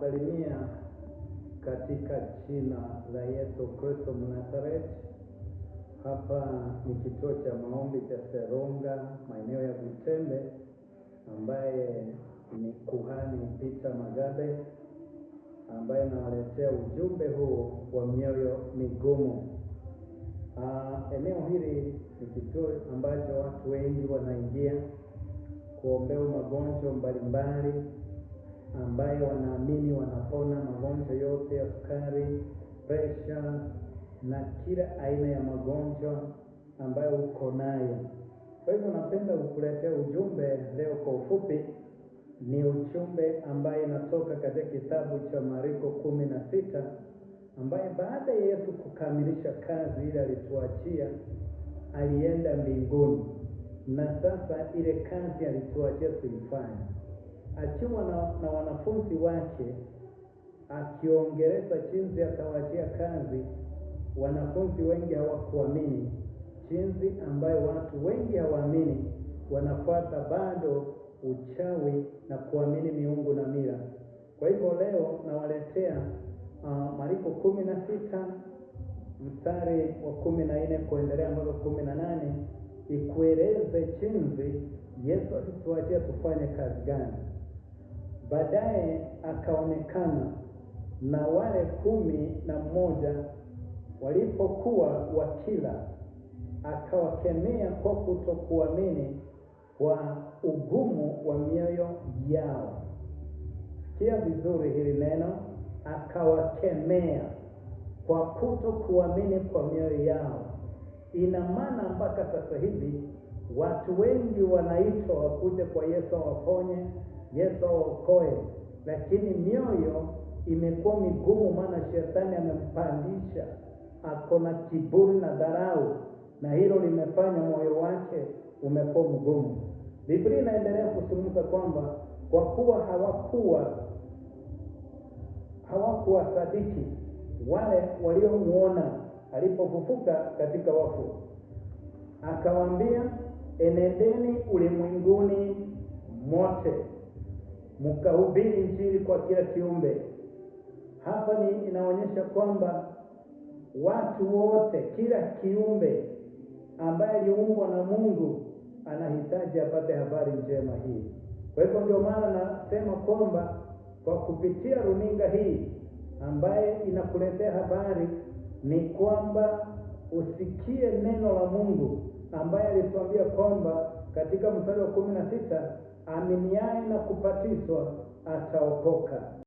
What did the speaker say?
Nawasalimia katika jina la Yesu Kristo Mnazareti. Hapa ni kituo cha maombi cha Serunga, maeneo ya Butembe, ambaye ni kuhani Peter Magabe, ambaye nawaletea ujumbe huu wa mioyo migumu. Eneo hili ni kituo ambacho watu wengi wanaingia kuombewa magonjwa mbalimbali, ambayo wanaamini wanapona magonjwa yote ya sukari, pressure na kila aina ya magonjwa ambayo uko nayo. Kwa hivyo napenda kukuletea ujumbe leo kwa ufupi. Ni ujumbe ambaye inatoka katika kitabu cha Marko 16, ambaye baada ya Yesu kukamilisha kazi ile alituachia, alienda mbinguni, na sasa ile kazi alituachia tuifanye. Akiwa na wanafunzi wake, akiongeleza jinsi atawaachia kazi, wanafunzi wengi hawakuamini, jinsi ambayo watu wengi hawaamini, wanafuata bado uchawi na kuamini miungu na mila. Kwa hivyo leo nawaletea Marko 16 mstari wa 14 kuendelea mpaka 18, ikueleze jinsi Yesu alituachia tufanye kazi gani. Baadaye akaonekana na wale 11 walipokuwa wakila, akawakemea kwa kutokuamini kwa ugumu wa mioyo yao. Sikia vizuri hili neno, akawakemea kwa kutokuamini kwa mioyo yao. Ina maana mpaka sasa hivi watu wengi wanaitwa wakuje kwa Yesu awaponye, Yesu awaokoe, lakini mioyo imekuwa migumu, maana shetani amempandisha, akona kiburi na dharau, na hilo limefanya moyo wake umekuwa mgumu. Biblia inaendelea kusumuza kwamba kwa kuwa hawakuwa sadiki wale waliomuona alipofufuka katika wafu, akawaambia, enendeni ulimwenguni mote mkahubiri Injili kwa kila kiumbe. Hapa inaonyesha kwamba watu wote, kila kiumbe ambaye aliumbwa na Mungu anahitaji apate habari njema hii. Kwa hivyo ndio maana nasema kwamba kwa kupitia runinga hii ambaye inakuletea habari, ni kwamba usikie neno la Mungu ambaye alituambia kwamba katika mstari wa 16, aminiaye na kubatizwa ataokoka.